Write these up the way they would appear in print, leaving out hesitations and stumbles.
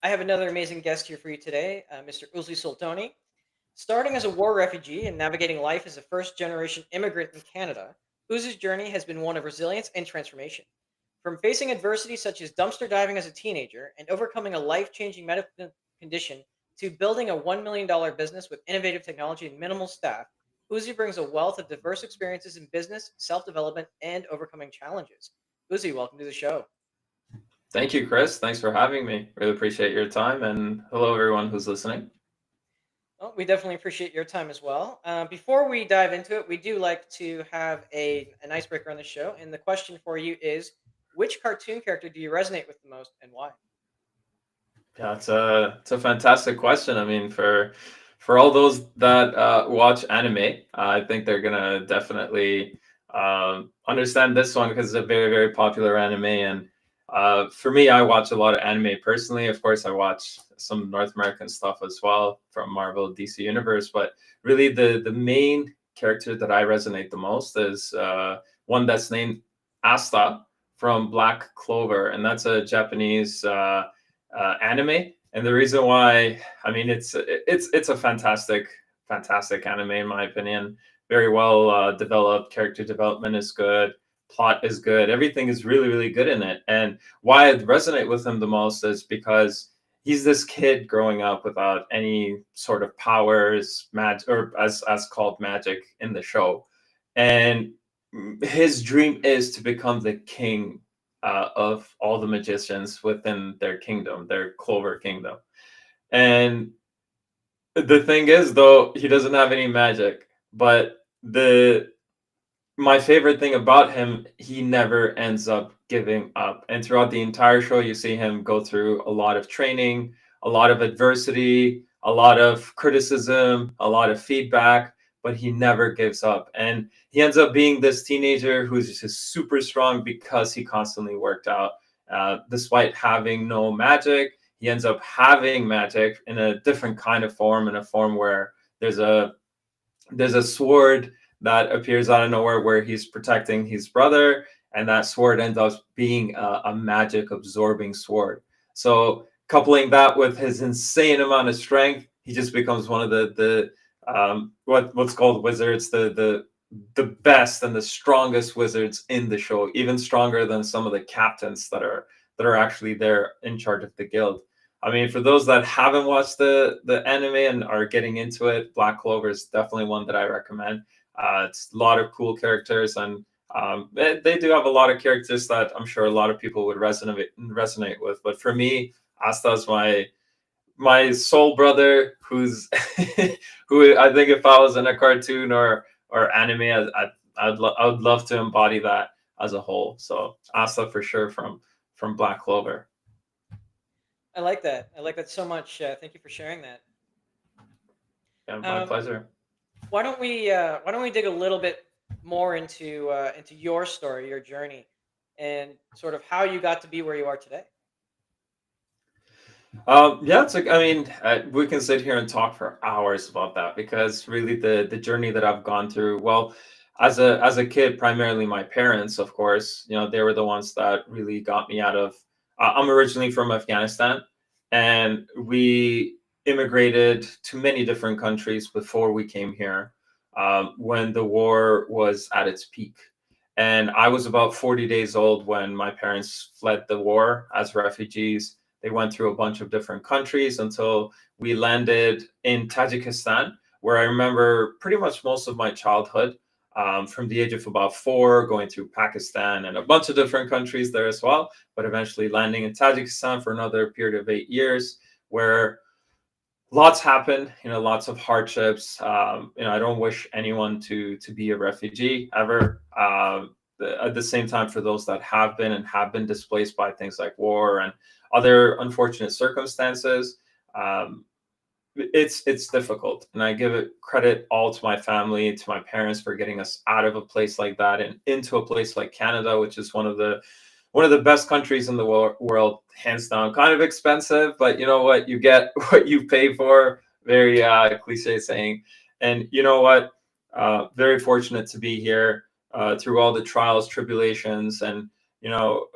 I have another amazing guest here for you today, Mr. Uzzi Sultoni. Starting as a war refugee and navigating life as a first generation immigrant in Canada, Uzzi's journey has been one of resilience and transformation. From facing adversity such as dumpster diving as a teenager and overcoming a life changing medical condition to building a $1 million business with innovative technology and minimal staff, Uzzi brings a wealth of diverse experiences in business, self development, and overcoming challenges. Uzzi, welcome to the show. Thank you, Chris. Thanks for having me. Really appreciate your time. And hello, everyone who's listening. Well, we definitely appreciate your time as well. Before we dive into it, we do like to have an icebreaker on the show. And the question for you is which cartoon character do you resonate with the most and why? Yeah, it's a fantastic question. I mean, for all those that watch anime, I think they're gonna definitely understand this one because it's a very, very popular anime. And for me, I watch a lot of anime personally. Of course, I watch some North American stuff as well from Marvel, DC Universe. But really, the main character that I resonate the most is one that's named Asta from Black Clover, and that's a Japanese. Anime, and the reason why, I mean, it's a fantastic anime in my opinion. Very well developed. Character development is good. Plot is good. Everything is really really good in it. And why I resonate with him the most is because he's this kid growing up without any sort of powers, magic, or as called magic in the show, and his dream is to become the king of all the magicians within their kingdom, their Clover Kingdom. And the thing is, though, he doesn't have any magic. But the my favorite thing about him, he never ends up giving up. And throughout the entire show, you see him go through a lot of training, a lot of adversity, a lot of criticism, a lot of feedback, but he never gives up. And he ends up being this teenager who's just super strong because he constantly worked out. Despite having no magic, he ends up having magic in a different kind of form, in a form where there's a there's a sword that appears out of nowhere where he's protecting his brother, and that sword ends up being a magic absorbing sword. So coupling that with his insane amount of strength, he just becomes one of what's called wizards, the best and the strongest wizards in the show, even stronger than some of the captains that are actually there in charge of the guild. I mean, for those that haven't watched the anime and are getting into it, Black Clover is definitely one that I recommend. It's a lot of cool characters, and they do have a lot of characters that I'm sure a lot of people would resonate with. But for me, Asta's my soul brother, who's who I think if I was in a cartoon or anime, I would love to embody that as a whole. So Asta for sure from Black Clover. I like that. I like that so much. Thank you for sharing that. Yeah, my Um, pleasure. why don't we dig a little bit more into your story, your journey, and sort of how you got to be where you are today? Yeah, it's like, I mean, we can sit here and talk for hours about that because really the journey that I've gone through. Well, as a kid, primarily my parents, of course, they were the ones that really got me out of. I'm originally from Afghanistan, and we immigrated to many different countries before we came here, when the war was at its peak. And I was about 40 days old when my parents fled the war as refugees. They went through a bunch of different countries until we landed in Tajikistan, where I remember pretty much most of my childhood, from the age of about 4, going through Pakistan and a bunch of different countries there as well, but eventually landing in Tajikistan for another period of 8 years, where lots happened, lots of hardships. I don't wish anyone to be a refugee ever. At the same time, for those that have been displaced by things like war and other unfortunate circumstances, um, it's difficult, and I give it credit all to my family, to my parents, for getting us out of a place like that and into a place like Canada, which is one of the best countries in the world, hands down. Kind of expensive, but you know what? You get what you pay for. Very cliche saying. And you know what? Very fortunate to be here through all the trials, tribulations, and you know,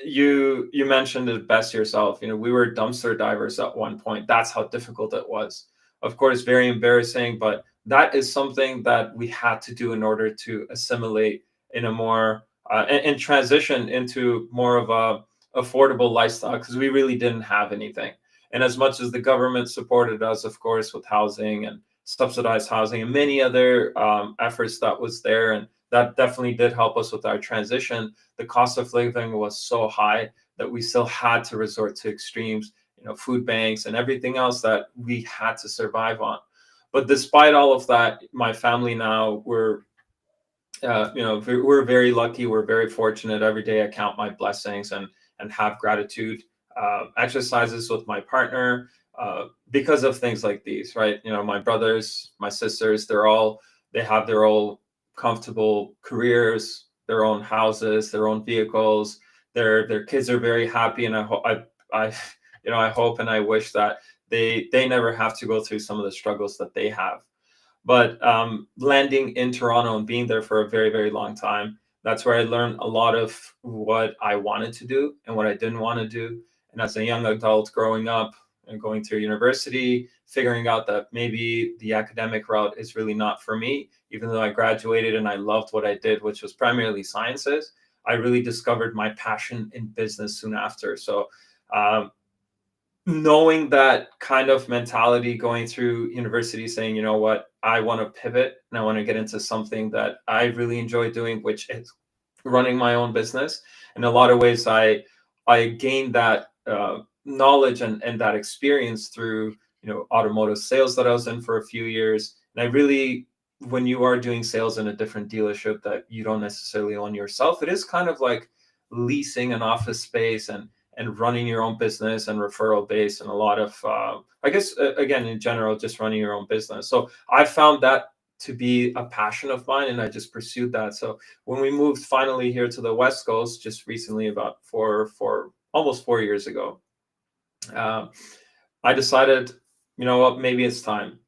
you mentioned it best yourself. We were dumpster divers at one point. That's how difficult it was. Of course, very embarrassing, but that is something that we had to do in order to assimilate in a more and transition into more of a affordable lifestyle, because we really didn't have anything. And as much as the government supported us, of course, with housing and subsidized housing and many other efforts that was there, and that definitely did help us with our transition, the cost of living was so high that we still had to resort to extremes, food banks and everything else that we had to survive on. But despite all of that, my family now, we're very lucky. We're very fortunate. Every day I count my blessings and have gratitude exercises with my partner because of things like these, right? My brothers, my sisters, they have their own comfortable careers, their own houses, their own vehicles. Their kids are very happy, and I I hope and I wish that they never have to go through some of the struggles that they have. But landing in Toronto and being there for a very, very long time, that's where I learned a lot of what I wanted to do and what I didn't want to do. And as a young adult growing up and going through university, figuring out that maybe the academic route is really not for me, even though I graduated and I loved what I did, which was primarily sciences, I really discovered my passion in business soon after. So um, knowing that kind of mentality going through university, saying, you know what, I want to pivot and I want to get into something that I really enjoy doing, which is running my own business. In a lot of ways, I gained that knowledge and that experience through automotive sales that I was in for a few years. And I really, when you are doing sales in a different dealership that you don't necessarily own yourself, it is kind of like leasing an office space and running your own business and referral base, and a lot of I guess again, in general, just running your own business. So I found that to be a passion of mine, and I just pursued that. So when we moved finally here to the West Coast just recently, about almost 4 years ago, uh, I decided, you know what, maybe it's time.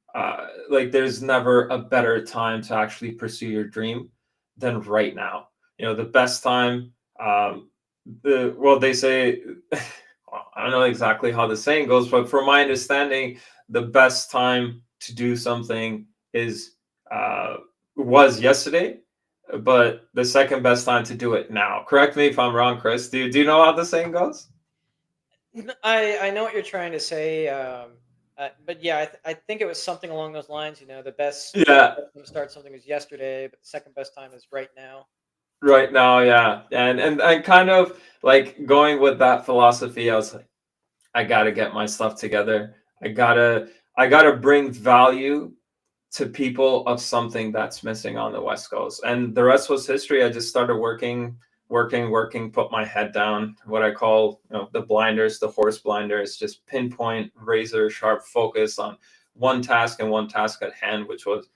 Like, there's never a better time to actually pursue your dream than right now. The best time. Well, they say, I don't know exactly how the saying goes, but from my understanding, the best time to do something is uh, was yesterday, but the second best time to do it now. Correct me if I'm wrong, Chris. Do you know how the saying goes? I know what you're trying to say, but yeah, I think it was something along those lines. The Yeah, best time to start something was yesterday, but the second best time is right now. right now, yeah, and kind of like going with that philosophy, I was like, I gotta get my stuff together. I gotta bring value to people of something that's missing on the West Coast. And the rest was history. I just started working, put my head down, what I call, the blinders, the horse blinders, just pinpoint, razor sharp focus on one task and one task at hand, which was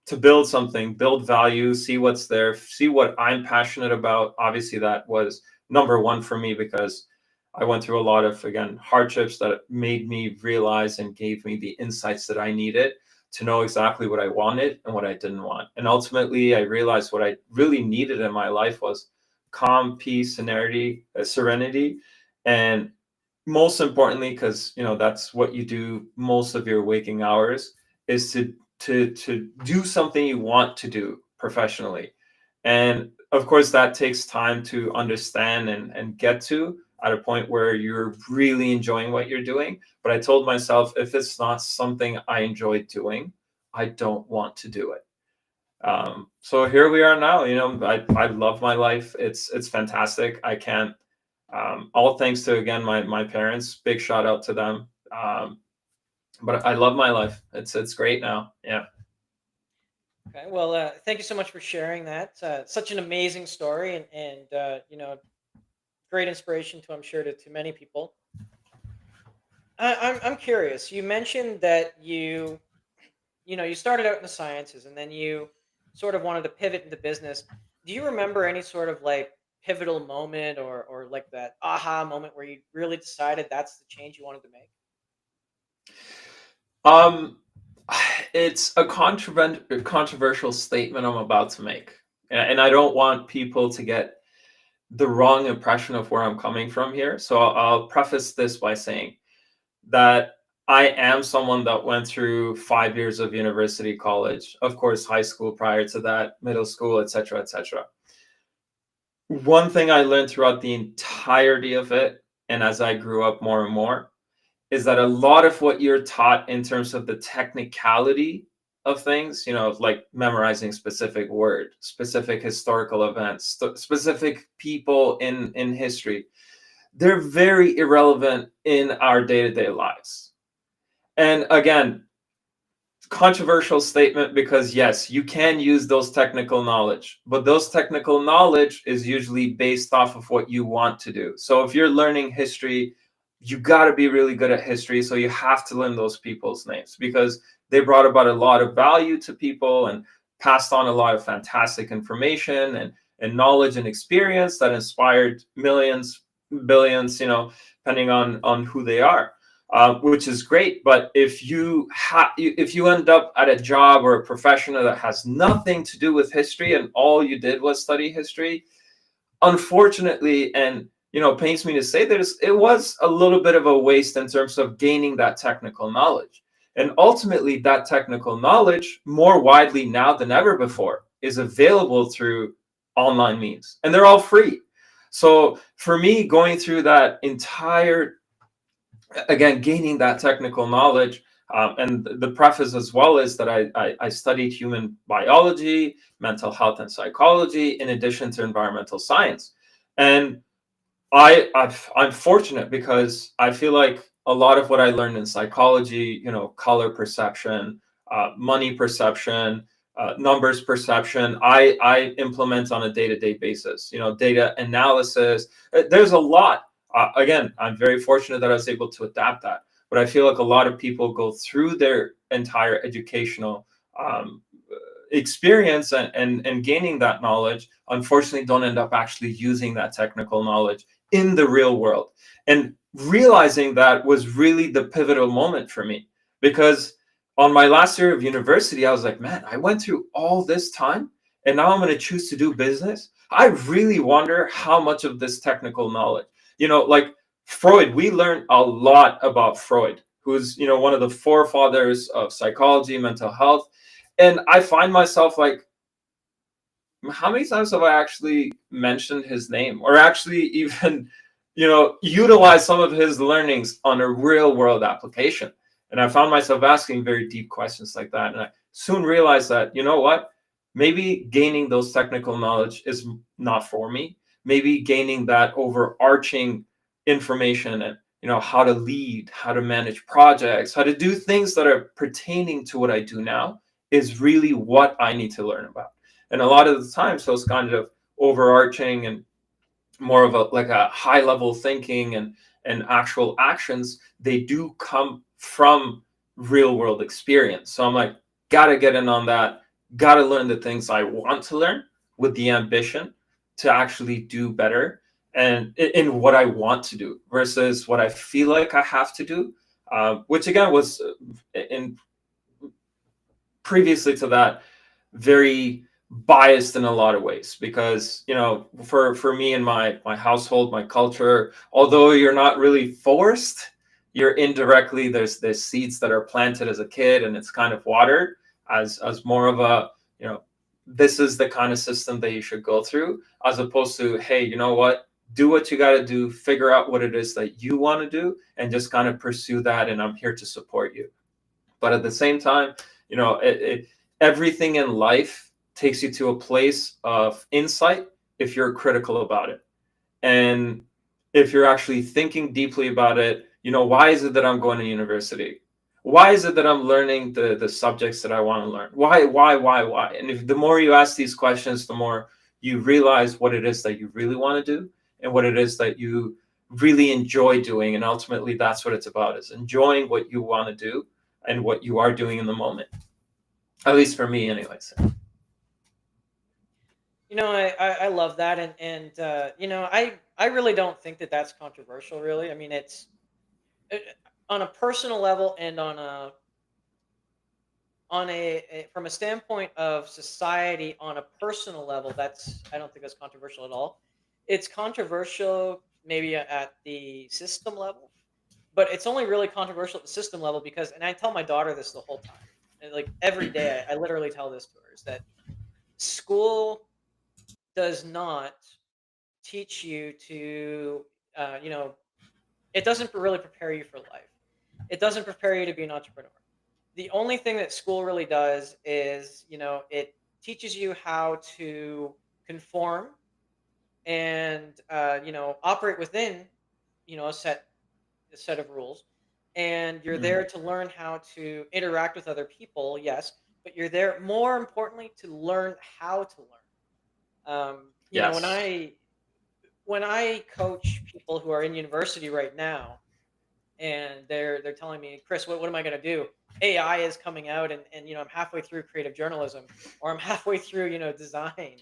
to build something, build value, see what's there, see what I'm passionate about. Obviously, that was number one for me, because I went through a lot of, again, hardships that made me realize and gave me the insights that I needed to know exactly what I wanted and what I didn't want. And ultimately, I realized what I really needed in my life was calm, peace, serenity, and most importantly, because that's what you do most of your waking hours, is to do something you want to do professionally. And of course, that takes time to understand and get to at a point where you're really enjoying what you're doing. But I told myself, if it's not something I enjoy doing, I don't want to do it. So here we are now. I love my life. It's fantastic. I can't. All thanks to, again, my parents. Big shout out to them. But I love my life. It's great now. Yeah. Okay, well, thank you so much for sharing that. Such an amazing story, and great inspiration to, I'm sure, to many people. I'm curious. You mentioned that you started out in the sciences, and then you sort of wanted to pivot into business. Do you remember any sort of like pivotal moment, or like that aha moment where you really decided that's the change you wanted to make? Um, it's a controversial statement I'm about to make, and I don't want people to get the wrong impression of where I'm coming from here. So I'll preface this by saying that I am someone that went through 5 years of university, college, of course, high school prior to that, middle school, etc., etc. One thing I learned throughout the entirety of it, and as I grew up more and more, is that a lot of what you're taught in terms of the technicality of things, like memorizing specific word, specific historical events, specific people in history, they're very irrelevant in our day-to-day lives. And again, controversial statement, because yes, you can use those technical knowledge, but those technical knowledge is usually based off of what you want to do. So if you're learning history, you got to be really good at history, so you have to learn those people's names because they brought about a lot of value to people and passed on a lot of fantastic information and knowledge and experience that inspired millions, billions, depending on who they are, which is great. But if you end up at a job or a profession that has nothing to do with history and all you did was study history, unfortunately, and pains me to say this, it was a little bit of a waste in terms of gaining that technical knowledge. And ultimately, that technical knowledge, more widely now than ever before, is available through online means, and they're all free. So for me, going through that entire, again, gaining that technical knowledge, and the preface as well is that I studied human biology, mental health, and psychology in addition to environmental science. And I'm fortunate because I feel like a lot of what I learned in psychology, color perception, money perception, numbers perception, I implement on a day-to-day basis. Data analysis. There's a lot. Again, I'm very fortunate that I was able to adapt that. But I feel like a lot of people go through their entire educational experience and gaining that knowledge, unfortunately, don't end up actually using that technical knowledge in the real world. And realizing that was really the pivotal moment for me, because on my last year of university, I was like, man, I went through all this time and now I'm going to choose to do business. I really wonder how much of this technical knowledge, like Freud, we learned a lot about Freud, who's, one of the forefathers of psychology, mental health. And I find myself like, how many times have I actually mentioned his name or actually even, utilize some of his learnings on a real world application? And I found myself asking very deep questions like that. And I soon realized that, what? Maybe gaining those technical knowledge is not for me. Maybe gaining that overarching information and, how to lead, how to manage projects, how to do things that are pertaining to what I do now is really what I need to learn about. And a lot of the times, those kind of overarching and more of a high level thinking and actual actions, they do come from real world experience. So I'm like, gotta get in on that, gotta learn the things I want to learn with the ambition to actually do better and in what I want to do versus what I feel like I have to do, which again was in previously to that very biased in a lot of ways, because for me and my household, my culture, although you're not really forced, you're indirectly, there's seeds that are planted as a kid and it's kind of watered as more of a, this is the kind of system that you should go through, as opposed to, hey, you know what, do what you got to do, figure out what it is that you want to do and just kind of pursue that, and I'm here to support you. But at the same time, everything in life takes you to a place of insight if you're critical about it. And if you're actually thinking deeply about it, why is it that I'm going to university? Why is it that I'm learning the subjects that I want to learn? Why? And if the more you ask these questions, the more you realize what it is that you really want to do and what it is that you really enjoy doing. And ultimately, that's what it's about, is enjoying what you want to do and what you are doing in the moment. At least for me, anyways. I love that, and I really don't think that that's controversial. Really, I mean, it's uh, on a personal level and from a standpoint of society on a personal level. That's I don't think that's controversial at all. it's controversial maybe at the system level, but it's only really controversial at the system level because, and I tell my daughter this the whole time, and like every day, I literally tell this to her, is that school does not teach you to, you know, it doesn't really prepare you for life. It doesn't prepare you to be an entrepreneur. The only thing that school really does is, it teaches you how to conform and, operate within, a set of rules. And you're Mm. there to learn how to interact with other people, yes, but you're there more importantly to learn how to learn. When Yes. I coach people who are in university right now, and they're telling me, Chris, what am I going to do? AI is coming out, and I'm halfway through creative journalism, or I'm halfway through design.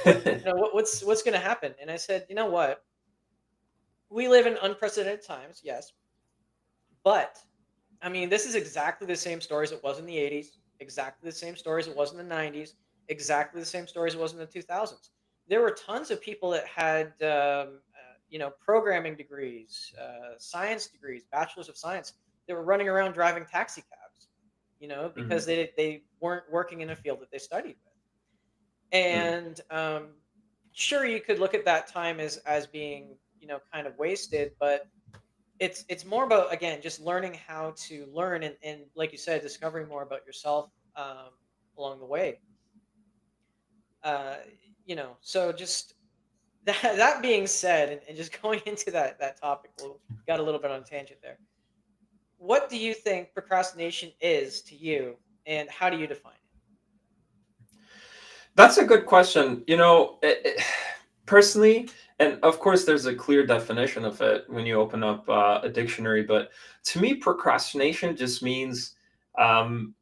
What's going to happen? And I said, you know what? We live in unprecedented times, yes, but I mean, this is exactly the same story as it was in the 80s, exactly the same story as it was in the 90s, exactly the same story as it was in the 2000s. There were tons of people that had, programming degrees, science degrees, bachelors of science. They were running around driving taxi cabs, because Mhm. they weren't working in a field that they studied with. Mm. And sure, you could look at that time as being, kind of wasted, but it's more about, again, just learning how to learn, and like you said, discovering more about yourself, along the way. uh so just that being said, and just going into that topic, we got a little bit on a tangent there. What do you think procrastination is to you, and how do you define it? That's a good question. Personally, and of course, there's a clear definition of it when you open up a dictionary. But to me, procrastination just means um,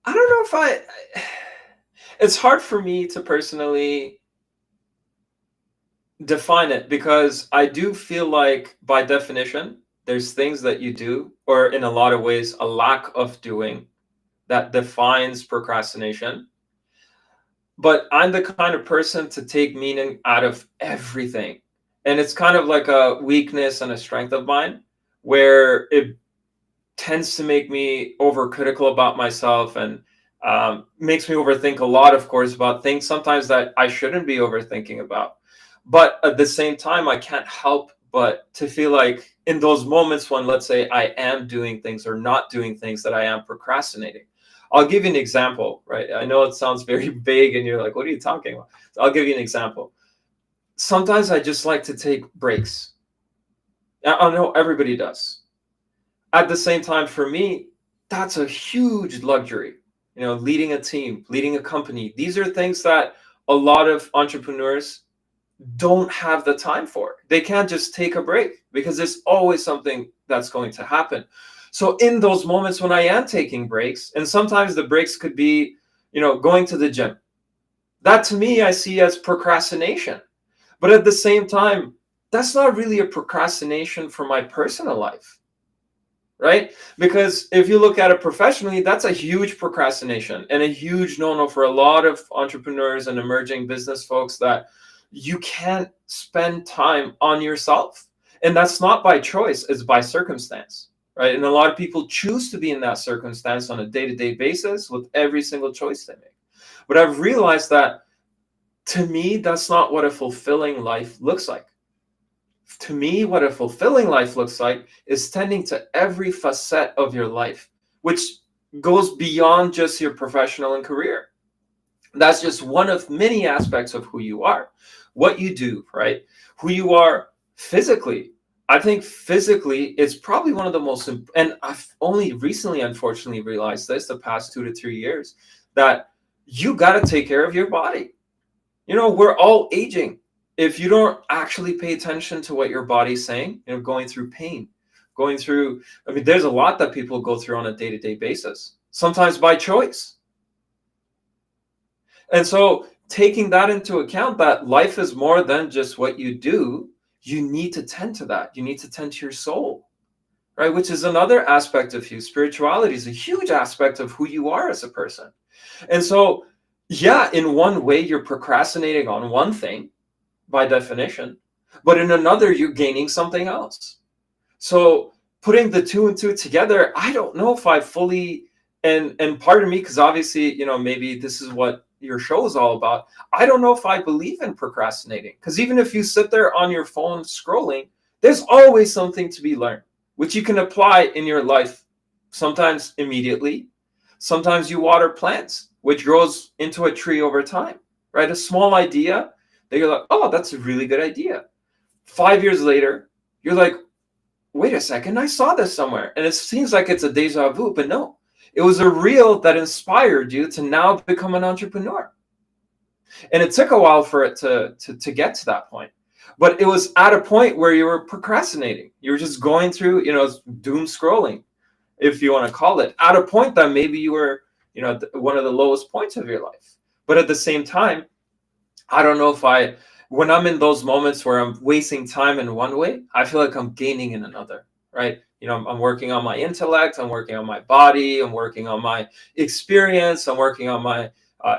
I don't know if It's hard for me to personally define it because I do feel like, by definition, there's things that you do, or in a lot of ways, a lack of doing, that defines procrastination. But I'm the kind of person to take meaning out of everything. And it's kind of like a weakness and a strength of mine, where it tends to make me overcritical about myself, and makes me overthink a lot, of course, about things sometimes that I shouldn't be overthinking about. But at the same time, I can't help but to feel like in those moments when, let's say, I am doing things or not doing things, that I am procrastinating. I'll give you an example, right? I know it sounds very vague and you're like, what are you talking about? So I'll give you an example. Sometimes I just like to take breaks. I know everybody does. At the same time, for me, that's a huge luxury. Leading a team, leading a company, these are things that a lot of entrepreneurs don't have the time for. They can't just take a break because there's always something that's going to happen. So in those moments when I am taking breaks, and sometimes the breaks could be, going to the gym, that to me I see as procrastination. But at the same time, that's not really a procrastination for my personal life, right? Because if you look at it professionally, that's a huge procrastination and a huge no-no for a lot of entrepreneurs and emerging business folks, that you can't spend time on yourself. And that's not by choice, it's by circumstance, right? And a lot of people choose to be in that circumstance on a day-to-day basis with every single choice they make. But I've realized that, to me, that's not what a fulfilling life looks like. To me, what a fulfilling life looks like is tending to every facet of your life, which goes beyond just your professional and career. That's just one of many aspects of who you are, what you do, right? Who you are physically. I think physically, it's probably one of the most, and I've only recently, unfortunately, realized this the past 2 to 3 years, that you got to take care of your body. We're all aging. If you don't actually pay attention to what your body's saying, going through pain, going through, I mean, there's a lot that people go through on a day-to-day basis, sometimes by choice. And so taking that into account, that life is more than just what you do, you need to tend to that. You need to tend to your soul, right? Which is another aspect of you. Spirituality is a huge aspect of who you are as a person. And so Yeah, in one way, you're procrastinating on one thing by definition, but in another, you're gaining something else. So putting the two and two together, I don't know if I fully, and pardon me, because obviously, maybe this is what your show is all about. I don't know if I believe in procrastinating, because even if you sit there on your phone scrolling, there's always something to be learned, which you can apply in your life, sometimes immediately. Sometimes you water plants, which grows into a tree over time, right? A small idea that you're like, oh, that's a really good idea. 5 years later, you're like, wait a second, I saw this somewhere. And it seems like it's a deja vu, but no. It was a reel that inspired you to now become an entrepreneur. And it took a while for it to get to that point. But it was at a point where you were procrastinating. You were just going through, doom scrolling, if you want to call it, at a point that maybe you were, at one of the lowest points of your life. But at the same time, I don't know if when I'm in those moments where I'm wasting time in one way, I feel like I'm gaining in another, right? I'm working on my intellect, I'm working on my body, I'm working on my experience, I'm working on my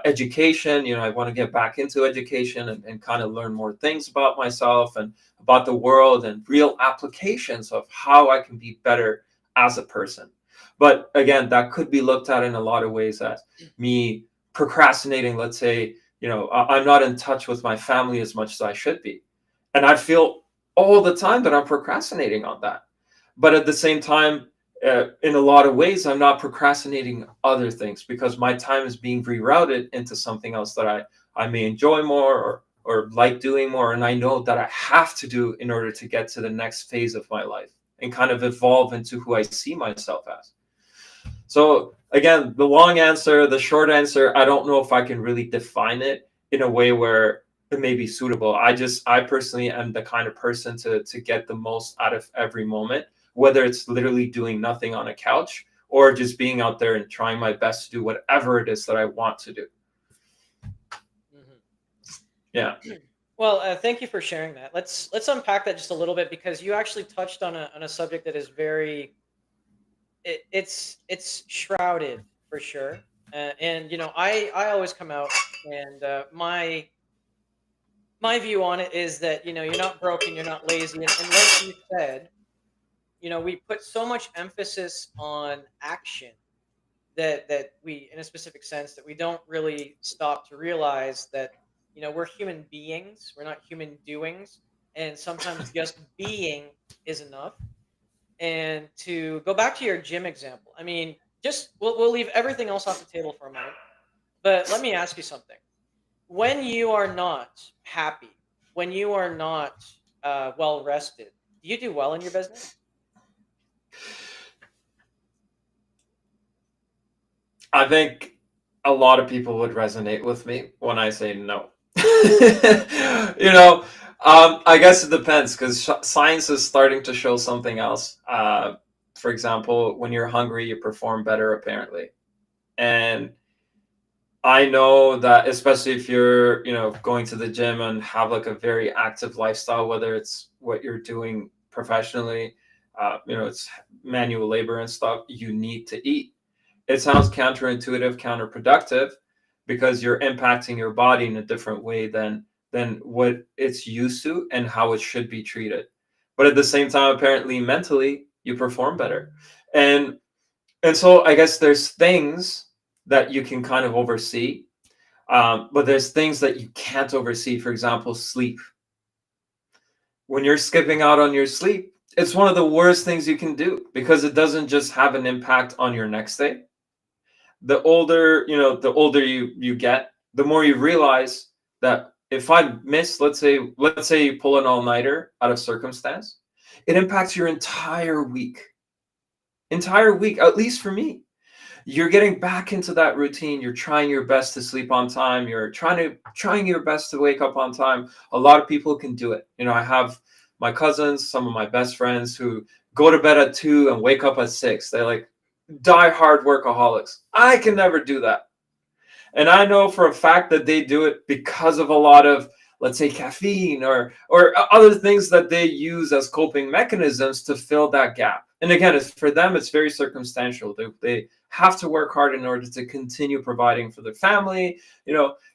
education. I want to get back into education and kind of learn more things about myself and about the world and real applications of how I can be better as a person. But again, that could be looked at in a lot of ways as me procrastinating. Let's say, I'm not in touch with my family as much as I should be. And I feel all the time that I'm procrastinating on that. But at the same time, in a lot of ways, I'm not procrastinating other things because my time is being rerouted into something else that I may enjoy more or like doing more. And I know that I have to do in order to get to the next phase of my life and kind of evolve into who I see myself as. So again, the long answer, the short answer, I don't know if I can really define it in a way where it may be suitable. I personally am the kind of person to get the most out of every moment, whether it's literally doing nothing on a couch or just being out there and trying my best to do whatever it is that I want to do. Mhm. Yeah. Well, thank you for sharing that. Let's unpack that just a little bit because you actually touched on a subject that is very it's shrouded for sure. And I always come out and my view on it is that you're not broken, you're not lazy, and like you said, we put so much emphasis on action that we, in a specific sense, that we don't really stop to realize that we're human beings, we're not human doings, and sometimes just being is enough. And to go back to your gym example, I mean, just we'll leave everything else off the table for a moment, but let me ask you something. When you are not happy, when you are not well rested, do you do well in your business? I think a lot of people would resonate with me when I say no. you know, I guess it depends because science is starting to show something else. For example, when you're hungry, you perform better, apparently. And I know that, especially if you're, going to the gym and have like a very active lifestyle, whether it's what you're doing professionally, it's manual labor and stuff, you need to eat. It sounds counterintuitive, counterproductive, because you're impacting your body in a different way than what it's used to and how it should be treated. But at the same time, apparently mentally, you perform better. And and so I guess there's things that you can kind of oversee, but there's things that you can't oversee. For example, sleep. When you're skipping out on your sleep, it's one of the worst things you can do because it doesn't just have an impact on your next day. The older you get, the more you realize that if I miss, let's say you pull an all-nighter out of circumstance, it impacts your entire week, at least for me. You're getting back into that routine. You're trying your best to sleep on time. You're trying your best to wake up on time. A lot of people can do it. I have my cousins, some of my best friends who go to bed at 2 and wake up at 6. They're like die hard workaholics. I can never do that. And I know for a fact that they do it because of a lot of, let's say, caffeine or other things that they use as coping mechanisms to fill that gap. And again, it's for them, it's very circumstantial. They have to work hard in order to continue providing for their family,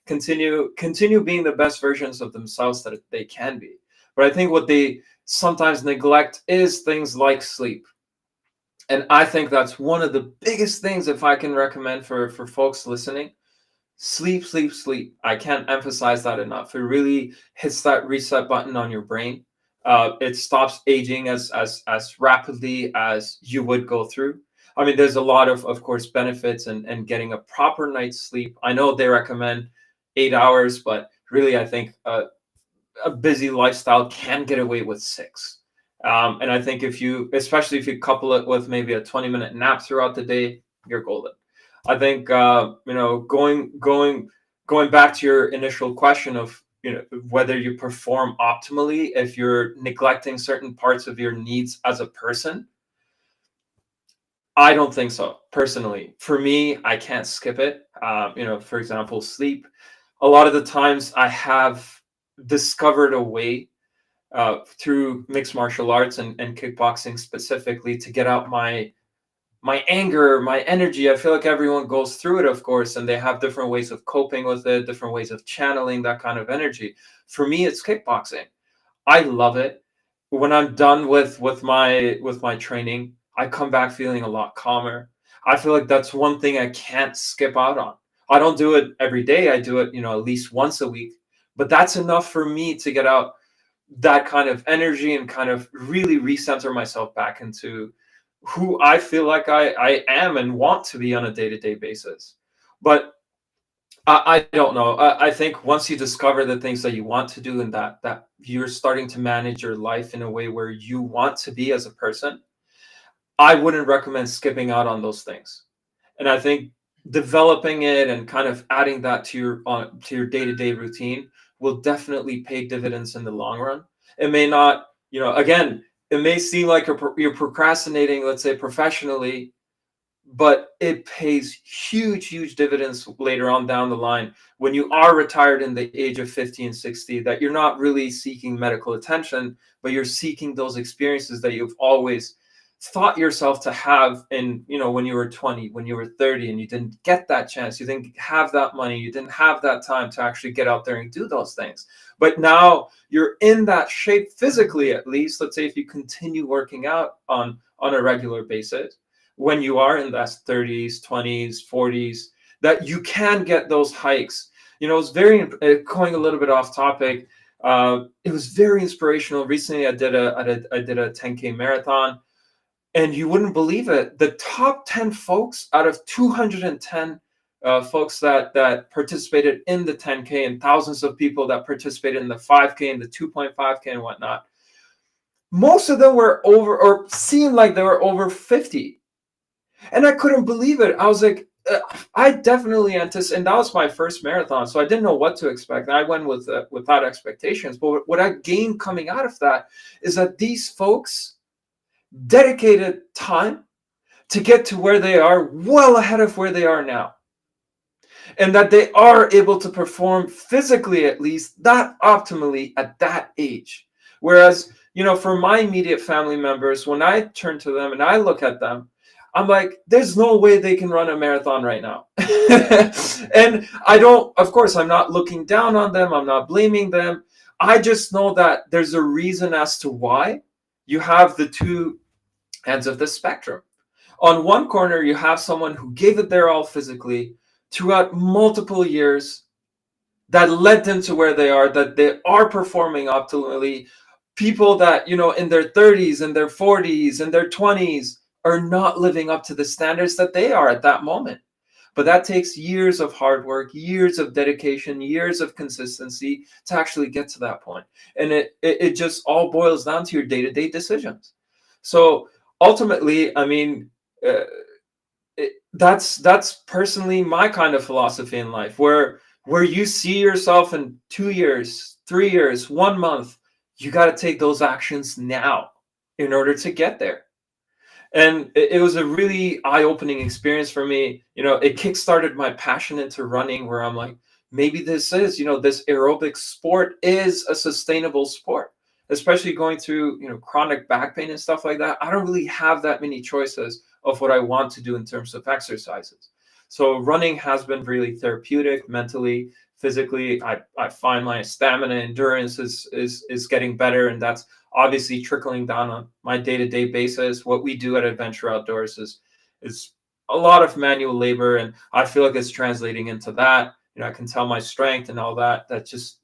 continue being the best versions of themselves that they can be. But I think what they sometimes neglect is things like sleep. And I think that's one of the biggest things, if I can recommend for folks listening. Sleep, sleep, sleep. I can't emphasize that enough. It really hits that reset button on your brain. It stops aging as rapidly as you would go through. I mean, there's a lot of course, benefits and getting a proper night's sleep. I know they recommend 8 hours, but really, I think a busy lifestyle can get away with 6. And I think especially if you couple it with maybe a 20-minute nap throughout the day, you're golden. I think going back to your initial question of whether you perform optimally if you're neglecting certain parts of your needs as a person. I don't think so, personally. For me, I can't skip it. For example, sleep. A lot of the times I have discovered a way through mixed martial arts and kickboxing specifically to get out my anger, my energy. I feel like everyone goes through it, of course, and they have different ways of coping with it, different ways of channeling that kind of energy. For me, it's kickboxing. I love it. When I'm done with my training, I come back feeling a lot calmer. I feel like that's one thing I can't skip out on. I don't do it every day. I do it, at least once a week. But that's enough for me to get out that kind of energy and kind of really recenter myself back into who I feel like I am and want to be on a day-to-day basis. But I don't know. I think once you discover the things that you want to do and that you're starting to manage your life in a way where you want to be as a person, I wouldn't recommend skipping out on those things. And I think developing it and kind of adding that to your day-to-day routine will definitely pay dividends in the long run. It may not, again, it may seem like you're procrastinating, let's say professionally, but it pays huge, huge dividends later on down the line when you are retired in the age of 50 and 60, that you're not really seeking medical attention, but you're seeking those experiences that you've always thought yourself to have when you were 20, when you were 30, and you didn't get that chance. You didn't have that money. You didn't have that time to actually get out there and do those things. But now you're in that shape physically, at least. Let's say if you continue working out on a regular basis, when you are in that 30s, 20s, 40s, that you can get those hikes. It's very, going a little bit off topic. It was very inspirational. Recently, I did a 10K marathon, and you wouldn't believe it. The top 10 folks out of 210 folks that participated in the 10K, and thousands of people that participated in the 5K and the 2.5K and whatnot, most of them were over, or seemed like they were over 50. And I couldn't believe it. I was like, I definitely anticipate, and that was my first marathon, so I didn't know what to expect. And I went without expectations. But what I gained coming out of that is that these folks dedicated time to get to where they are, well ahead of where they are now. And that they are able to perform physically, at least, that optimally at that age. Whereas, for my immediate family members, when I turn to them and I look at them, I'm like, there's no way they can run a marathon right now. And of course, I'm not looking down on them. I'm not blaming them. I just know that there's a reason as to why you have the two ends of the spectrum. On one corner, you have someone who gave it their all physically throughout multiple years that led them to where they are, that they are performing optimally. People that, in their 30s and their 40s and their 20s are not living up to the standards that they are at that moment. But that takes years of hard work, years of dedication, years of consistency to actually get to that point. And it just all boils down to your day-to-day decisions. So ultimately, I mean, that's personally my kind of philosophy in life, where you see yourself in 2 years, 3 years, 1 month. You got to take those actions now in order to get there. And it was a really eye-opening experience for me. It kickstarted my passion into running, where I'm like, maybe this aerobic sport is a sustainable sport. especially going through, chronic back pain and stuff like that, I don't really have that many choices of what I want to do in terms of exercises. So running has been really therapeutic mentally, physically. I find my stamina, endurance is getting better, and that's obviously trickling down on my day-to-day basis. What we do at Adventure Outdoors is a lot of manual labor, and I feel like it's translating into that. I can tell my strength and all that. That just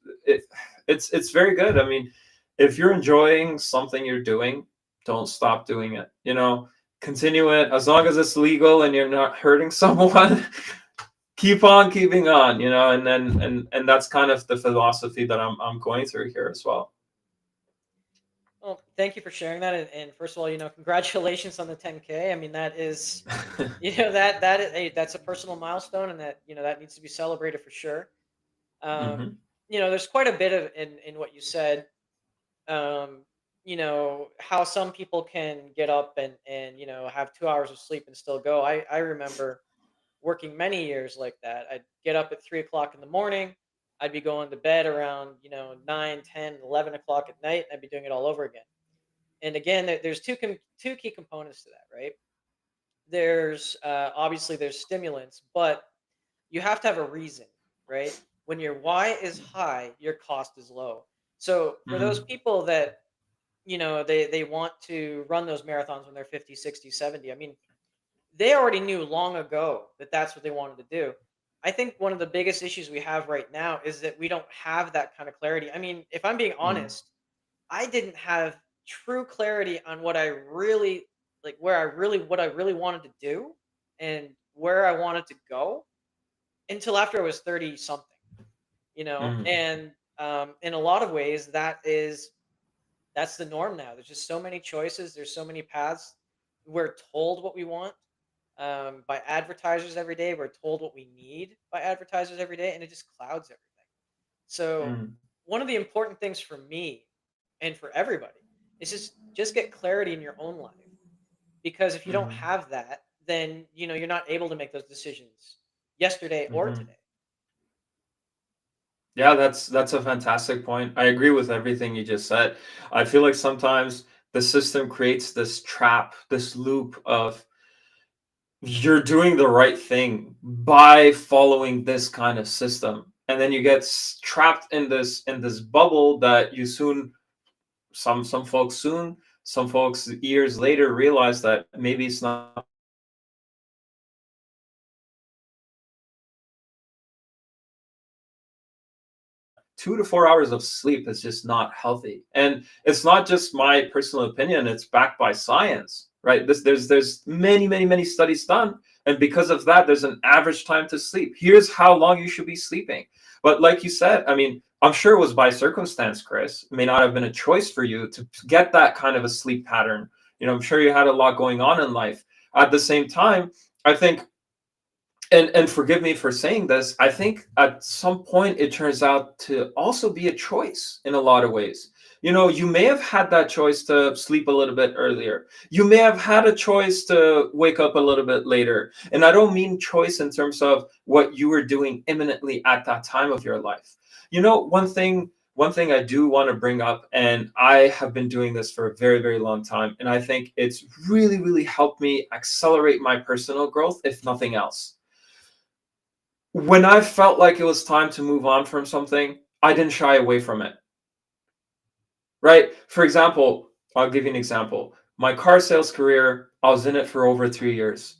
it's very good. I mean, if you're enjoying something you're doing, don't stop doing it. Continue it as long as it's legal and you're not hurting someone. Keep on keeping on. And that's kind of the philosophy that I'm going through here as well. Well, thank you for sharing that. And first of all, congratulations on the 10K. I mean, that is, hey, that's a personal milestone, and that that needs to be celebrated for sure. Um, Hmm. there's quite a bit of in what you said. How some people can get up and have 2 hours of sleep and still go. I remember working many years like that. I'd get up at 3 o'clock in the morning. I'd be going to bed around 9, 10, 11 o'clock at night, and I'd be doing it all over again. And again, there's two key components to that, right? There's obviously there's stimulants, but you have to have a reason, right? When your why is high, your cost is low. So for those Hmm. people that they want to run those marathons when they're 50, 60, 70, I mean, they already knew long ago that that's what they wanted to do. I think one of the biggest issues we have right now is that we don't have that kind of clarity. I mean, if I'm being Hmm. honest, I didn't have true clarity on what I really like, what I really wanted to do and where I wanted to go until after I was 30 something, Hmm. and in a lot of ways that's the norm now. There's just so many choices, there's so many paths. We're told what we want by advertisers every day. We're told what we need by advertisers every day, and it just clouds everything. So, Hmm. one of the important things for me and for everybody is just get clarity in your own life, because if you don't Hmm. have that, then you're not able to make those decisions yesterday or Hmm. today. Yeah, that's a fantastic point. I agree with everything you just said. I feel like sometimes the system creates this trap, this loop of you're doing the right thing by following this kind of system, and then you get trapped in this bubble that you soon some folks soon, some folks years later realize that maybe it's not for them, and then they end up that 2 to 4 hours of sleep is just not healthy. And it's not just my personal opinion, it's backed by science, right? There's many studies done, and because of that, there's an average time to sleep. Here's how long you should be sleeping. But like you said, I mean, I'm sure it was by circumstance, Chris. It may not have been a choice for you to get that kind of a sleep pattern. I'm sure you had a lot going on in life. At the same time, I think, and forgive me for saying this, I think at some point it turns out to also be a choice in a lot of ways. You may have had that choice to sleep a little bit earlier. You may have had a choice to wake up a little bit later. And I don't mean choice in terms of what you were doing imminently at that time of your life. One thing I do want to bring up, and I have been doing this for a very, very long time, and I think it's really, really helped me accelerate my personal growth, if nothing else. When I felt like it was time to move on from something, I didn't shy away from it. Right? For example, I'll give you an example. My car sales career, I was in it for over 3 years.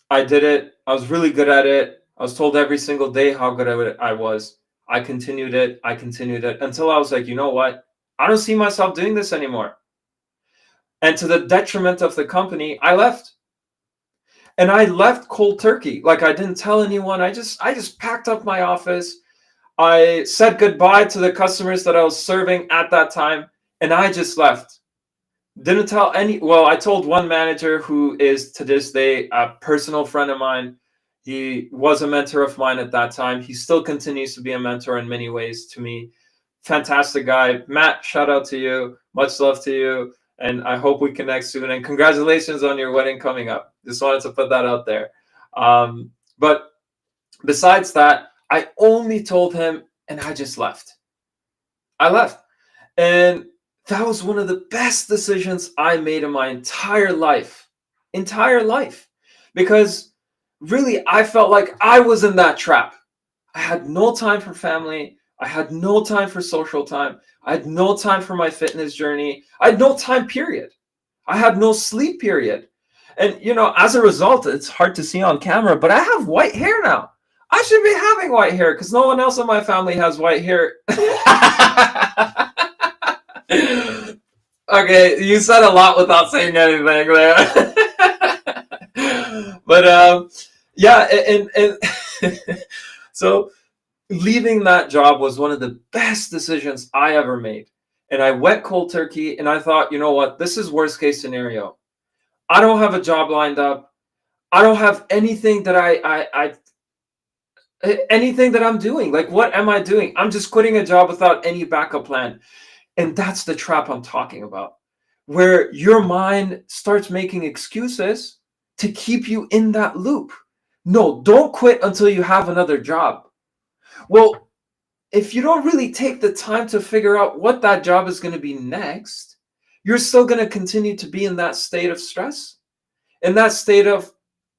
I did it. I was really good at it. I was told every single day how good at it I was. I continued it. I continued it until I was like, you know what? I don't see myself doing this anymore. And to the detriment of the company, I left. And I left cold turkey. Like I didn't tell anyone. I just packed up my office. I said goodbye to the customers that I was serving at that time, and I just left. Didn't tell any. Well, I told one manager who is to this day a personal friend of mine. He was a mentor of mine at that time. He still continues to be a mentor in many ways to me. Fantastic guy. Matt, shout out to you. Much love to you. And I hope we connect soon. And congratulations on your wedding coming up. Just wanted to put that out there. But besides that, I only told him and I just left. I left. And That was one of the best decisions I made in my entire life. Entire life. Because really, I felt like I was in that trap. I had no time for family. I had no time for social time. I had no time for my fitness journey. I had no time, period. I had no sleep, period. And, as a result, it's hard to see on camera, but I have white hair now. I should be having white hair because no one else in my family has white hair. Okay, you said a lot without saying anything there. But yeah, and so leaving that job was one of the best decisions I ever made. And I went cold turkey and I thought, you know what? This is worst case scenario. I don't have a job lined up. I don't have anything that anything that I'm doing. Like, what am I doing? I'm just quitting a job without any backup plan. And that's the trap I'm talking about, where your mind starts making excuses to keep you in that loop. No, don't quit until you have another job. Well, if you don't really take the time to figure out what that job is going to be next, you're still going to continue to be in that state of stress, in that state of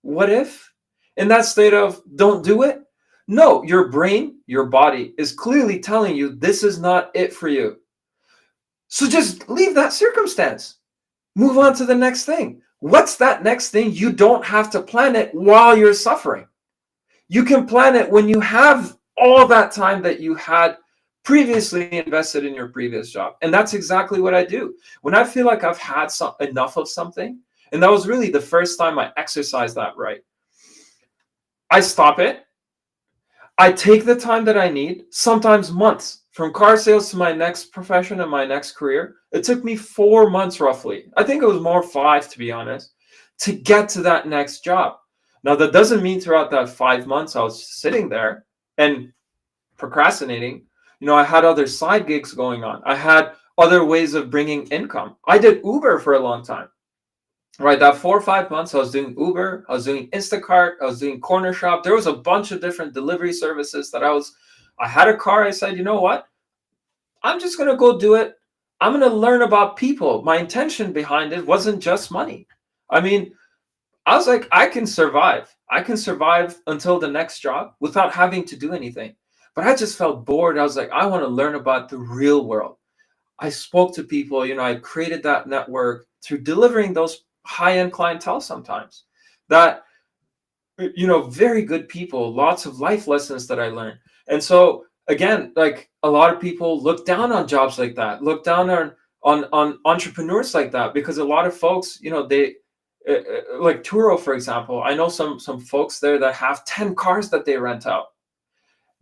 what if, in that state of don't do it. No, your brain, your body is clearly telling you this is not it for you. So just leave that circumstance. Move on to the next thing. What's that next thing? You don't have to plan it while you're suffering. You can plan it when you have all that time that you had previously invested in your previous job. And that's exactly what I do. When I feel like I've had enough of something, and that was really the first time I exercised that right, I stop it. I take the time that I need, sometimes months, from car sales to my next profession and my next career. It took me 4 months roughly. I think it was more 5, to be honest, to get to that next job. Now, that doesn't mean throughout that 5 months I was sitting there and procrastinating. I had other side gigs going on. I had other ways of bringing income. I did Uber for a long time. Right, that 4 or 5 months, I was doing Uber, I was doing Instacart, I was doing Corner Shop. There was a bunch of different delivery services that I had a car. I said, you know what? I'm just going to go do it. I'm going to learn about people. My intention behind it wasn't just money. I mean, I was like, I can survive. I can survive until the next job without having to do anything. But I just felt bored. I was like, I want to learn about the real world. I spoke to people, I created that network through delivering those high-end clientele sometimes that, very good people, lots of life lessons that I learned. And so again, like a lot of people look down on jobs like that, look down on entrepreneurs like that, because a lot of folks, they like Turo, for example. I know some folks there that have 10 cars that they rent out.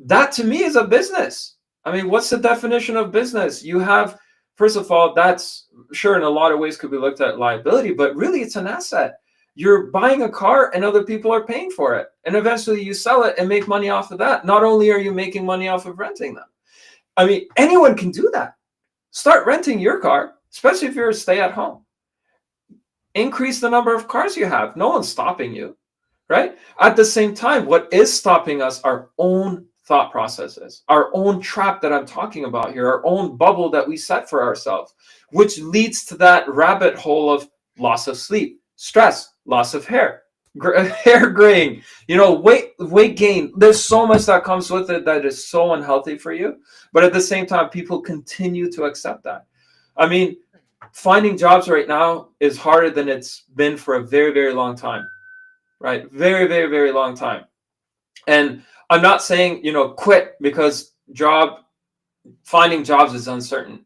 That to me is a business. I mean, what's the definition of business? You have, first of all, that's sure in a lot of ways could be looked at liability, but really it's an asset. You're buying a car and other people are paying for it. And eventually you sell it and make money off of that. Not only are you making money off of renting them. I mean, anyone can do that. Start renting your car, especially if you're a stay-at-home. Increase the number of cars you have. No one's stopping you, right? At the same time, what is stopping us are our own thought processes, our own trap that I'm talking about here, our own bubble that we set for ourselves, which leads to that rabbit hole of loss of sleep, stress, loss of hair, hair graying, weight gain. There's so much that comes with it that is so unhealthy for you. But at the same time, people continue to accept that. I mean, finding jobs right now is harder than it's been for a very, very long time, right? Very, very, very long time. And I'm not saying, quit, because finding jobs is uncertain.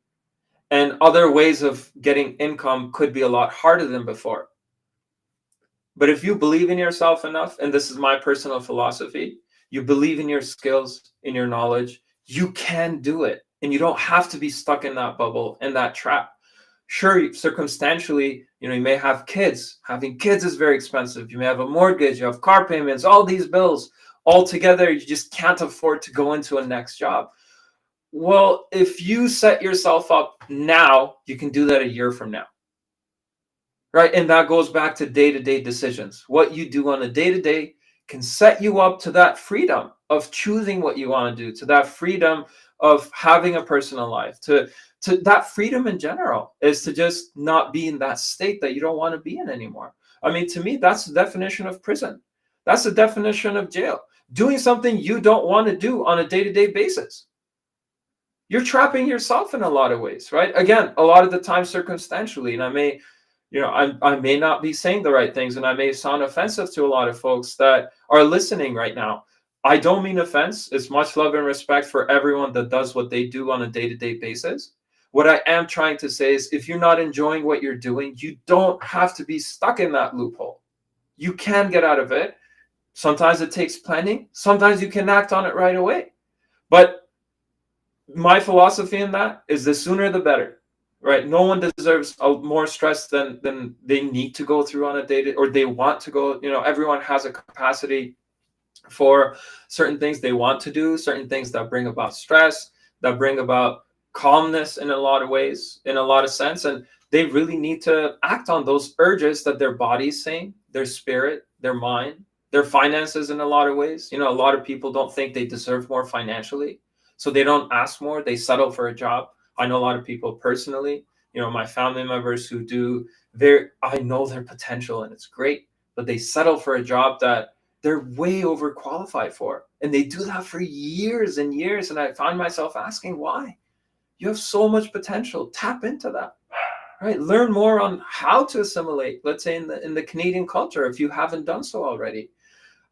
And other ways of getting income could be a lot harder than before. But if you believe in yourself enough, and this is my personal philosophy, you believe in your skills, in your knowledge, you can do it. And you don't have to be stuck in that bubble and that trap. Sure, circumstantially, you may have kids. Having kids is very expensive. You may have a mortgage, you have car payments, all these bills. Altogether, you just can't afford to go into a next job. Well, if you set yourself up now, you can do that a year from now. Right? And that goes back to day-to-day decisions. What you do on a day-to-day can set you up to that freedom of choosing what you want to do, to that freedom of having a personal life, to to that freedom in general is to just not be in that state that you don't want to be in anymore. I mean, to me, that's the definition of prison. That's the definition of jail. Doing something you don't want to do on a day-to-day basis. You're trapping yourself in a lot of ways, right? Again, a lot of the time circumstantially, and I may, I may not be saying the right things, and I may sound offensive to a lot of folks that are listening right now. I don't mean offense. It's much love and respect for everyone that does what they do on a day-to-day basis. What I am trying to say is, if you're not enjoying what you're doing, you don't have to be stuck in that loophole. You can get out of it. Sometimes it takes planning. Sometimes you can act on it right away. But my philosophy in that is the sooner the better, right? No one deserves more stress than they need to go through on a day, or they want to go. Everyone has a capacity for certain things they want to do, certain things that bring about stress, that bring about calmness in a lot of ways, in a lot of sense. And they really need to act on those urges that their body's saying, their spirit, their mind, their finances in a lot of ways. A lot of people don't think they deserve more financially, so they don't ask more. They settle for a job. I know a lot of people personally, my family members who do I know their potential and it's great, but they settle for a job that they're way overqualified for. And they do that for years and years. And I find myself asking, why? You have so much potential. Tap into that, right? Learn more on how to assimilate, let's say in the Canadian culture, if you haven't done so already.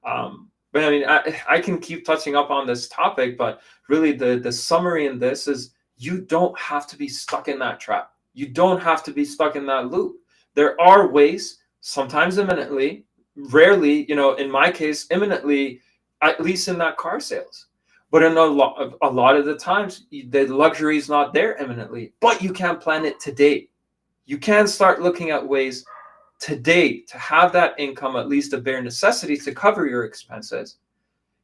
But I mean, I can keep touching up on this topic, but really the summary in this is, you don't have to be stuck in that trap. You don't have to be stuck in that loop. There are ways, sometimes imminently, rarely, in my case, imminently, at least in that car sales. But in a lot of the times, the luxury is not there imminently, but you can plan it today. You can start looking at ways today to have that income, at least a bare necessity to cover your expenses,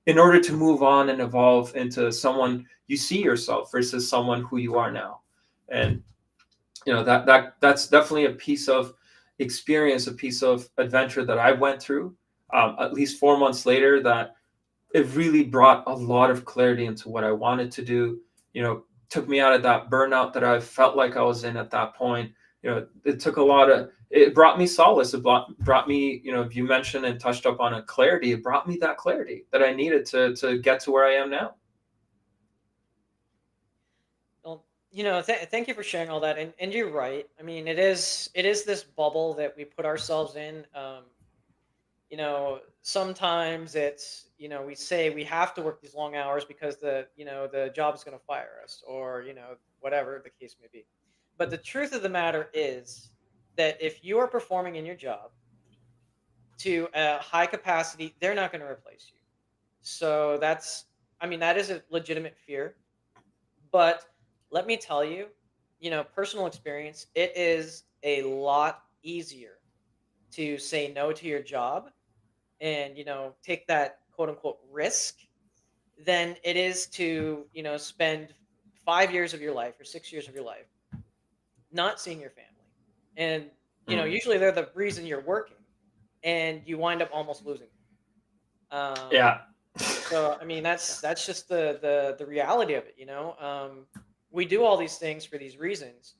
in order to move on and evolve into someone you see yourself versus someone who you are now. And that's definitely a piece of experience, a piece of adventure that I went through, at least 4 months later, that it really brought a lot of clarity into what I wanted to do. Took me out of that burnout that I felt like I was in at that point. It brought me solace. It brought me, you mentioned and touched up on a clarity. It brought me that clarity that I needed to get to where I am now. Well, thank you for sharing all that. And you're right. I mean, it is this bubble that we put ourselves in. Sometimes it's, we say we have to work these long hours because the job is going to fire us, or, whatever the case may be. But the truth of the matter is that if you are performing in your job to a high capacity, they're not going to replace you. So that is a legitimate fear. But let me tell you, personal experience, it is a lot easier to say no to your job and, take that quote unquote risk than it is to, spend 5 years of your life or 6 years of your life not seeing your family. And, usually they're the reason you're working, and you wind up almost losing them. Yeah. So I mean, that's just the reality of it. We do all these things for these reasons,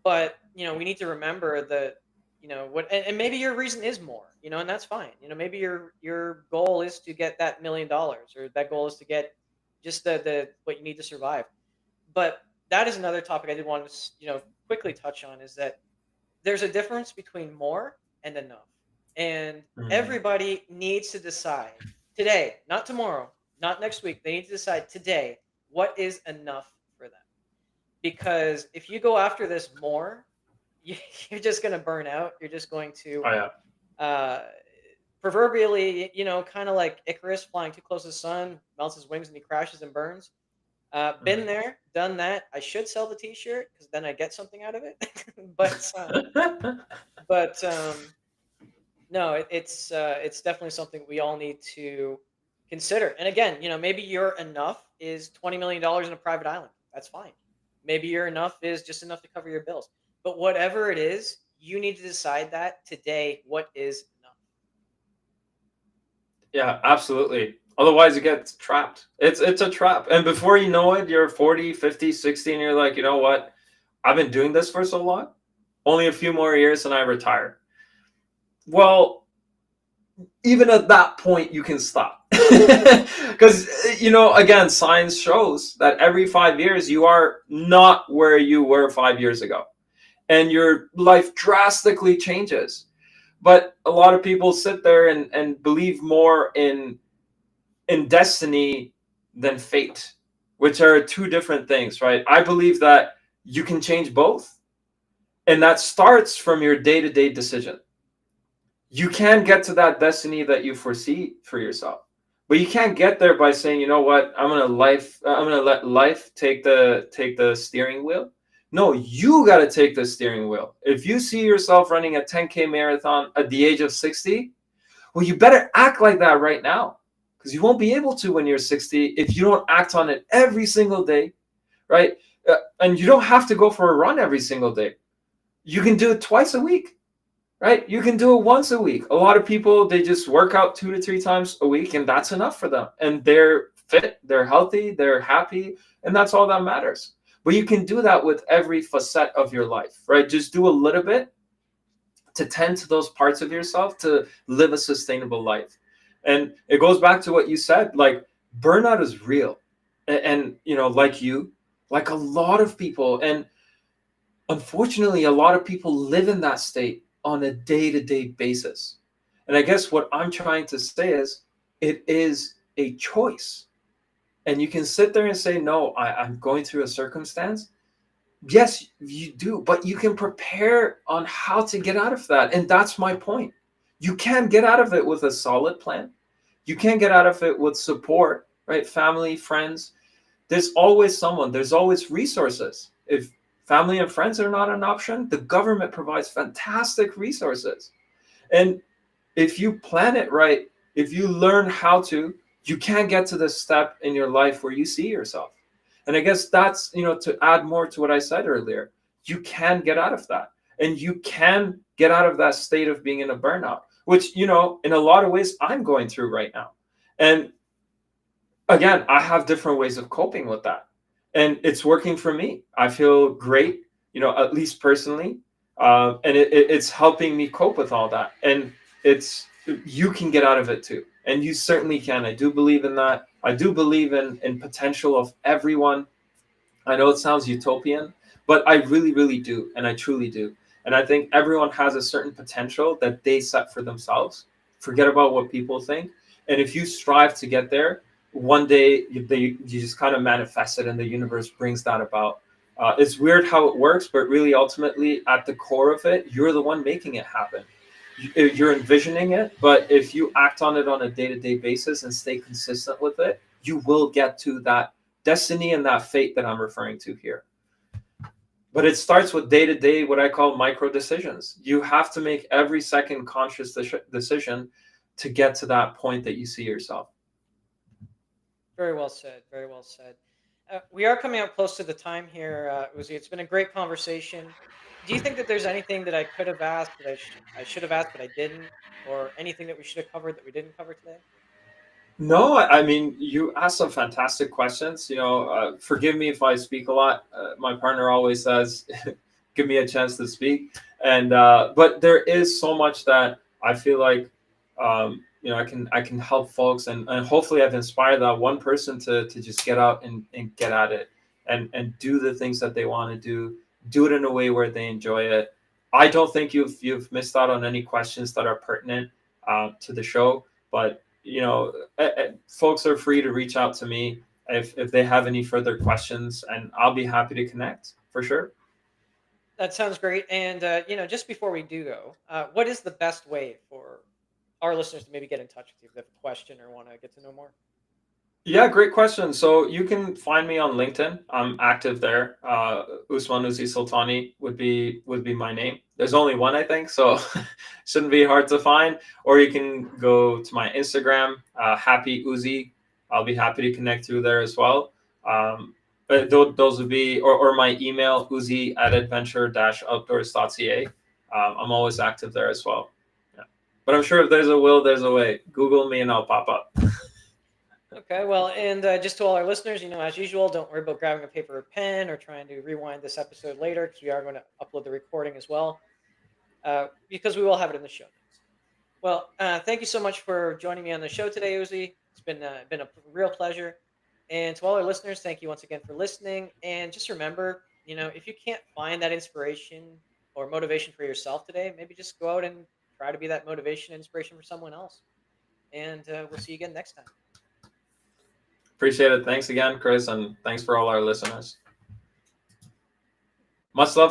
but we need to remember that what, and maybe your reason is more, and that's fine. Maybe your goal is to get that $1 million, or that goal is to get just the what you need to survive. But that is another topic I did want to quickly touch on, is that there's a difference between more and enough. And Mhm. everybody needs to decide today, not tomorrow, not next week. They need to decide today what is enough for them. Because if you go after this more, you're just going to burn out. You're just going to, Oh yeah. uh, proverbially, kind of like Icarus flying too close to the sun, melts his wings and he crashes and burns. Been Mhm. there, done that. I should sell the T-shirt because then I get something out of it. but but no, it's definitely something we all need to consider. And again, maybe your enough is $20 million in a private island. That's fine. Maybe your enough is just enough to cover your bills. But whatever it is, you need to decide that today. What is enough? Yeah, absolutely. Otherwise, you get trapped. It's a trap. And before you know it, you're 40, 50, 60, and you're like, you know what? I've been doing this for so long, only a few more years and I retire. Well, even at that point, you can stop. Because, again, science shows that every 5 years, you are not where you were 5 years ago. And your life drastically changes. But a lot of people sit there and believe more in destiny than fate, which are two different things, right? I believe that you can change both. And that starts from your day-to-day decision. You can get to that destiny that you foresee for yourself, but you can't get there by saying, you know what, I'm gonna let life take the steering wheel. No, you got to take the steering wheel. If you see yourself running a 10K marathon at the age of 60, well, you better act like that right now, because you won't be able to when you're 60 if you don't act on it every single day, right? And you don't have to go for a run every single day. You can do it twice a week, right? You can do it once a week. A lot of people, they just work out 2 to 3 times a week, and that's enough for them. And they're fit, they're healthy, they're happy, and that's all that matters. But you can do that with every facet of your life, right? Just do a little bit to tend to those parts of yourself to live a sustainable life. And it goes back to what you said, like burnout is real. And like a lot of people, and unfortunately, a lot of people live in that state on a day-to-day basis. And I guess what I'm trying to say is it is a choice. And you can sit there and say, no, I'm going through a circumstance. Yes, you do, but you can prepare on how to get out of that. And that's my point. You can get out of it with a solid plan. You can get out of it with support, right? Family, friends. There's always someone, there's always resources. If family and friends are not an option, the government provides fantastic resources. And if you plan it right, if you learn how to, you can get to the step in your life where you see yourself. And I guess that's, to add more to what I said earlier, you can get out of that. And you can get out of that state of being in a burnout, which, in a lot of ways I'm going through right now. And again, I have different ways of coping with that. And it's working for me. I feel great, at least personally. And it's helping me cope with all that. And you can get out of it too. And you certainly can. I do believe in that. I do believe in potential of everyone. I know it sounds utopian, but I really, really do. And I truly do. And I think everyone has a certain potential that they set for themselves. Forget about what people think. And if you strive to get there, one day you just kind of manifest it and the universe brings that about. It's weird how it works, but really ultimately at the core of it, you're the one making it happen. You're envisioning it, but if you act on it on a day-to-day basis and stay consistent with it, you will get to that destiny and that fate that I'm referring to here. But it starts with day-to-day, what I call micro decisions. You have to make every second conscious decision to get to that point that you see yourself. Very well said. Very well said. We are coming up close to the time here, Uzi. It's been a great conversation. Do you think that there's anything that I could have asked that I should have asked but I didn't, or anything that we should have covered that we didn't cover today? No, I mean, you asked some fantastic questions. Forgive me if I speak a lot. My partner always says, give me a chance to speak. And but there is so much that I feel like I can help folks, and hopefully I've inspired that one person to just get out and get at it and do the things that they want to do it in a way where they enjoy it. I don't think you've missed out on any questions that are pertinent to the show, but folks are free to reach out to me if they have any further questions, and I'll be happy to connect for sure. That sounds great. And just before we do go, what is the best way for our listeners to maybe get in touch with you if they have a question or want to get to know more? Yeah, great question. So you can find me on LinkedIn. I'm active there. Uzi Sultoni would be my name. There's only one, I think, so shouldn't be hard to find. Or you can go to my Instagram, Happy Uzi. I'll be happy to connect through there as well. But those would be, or my email, uzi@adventure-outdoors.ca. I'm always active there as well. Yeah. But I'm sure if there's a will, there's a way. Google me and I'll pop up. Okay, well, and just to all our listeners, as usual, don't worry about grabbing a paper or pen or trying to rewind this episode later because we are going to upload the recording as well, because we will have it in the show notes. Well, thank you so much for joining me on the show today, Uzi. It's been a real pleasure. And to all our listeners, thank you once again for listening. And just remember, if you can't find that inspiration or motivation for yourself today, maybe just go out and try to be that motivation and inspiration for someone else. And we'll see you again next time. Appreciate it. Thanks again, Chris, and thanks for all our listeners. Much love.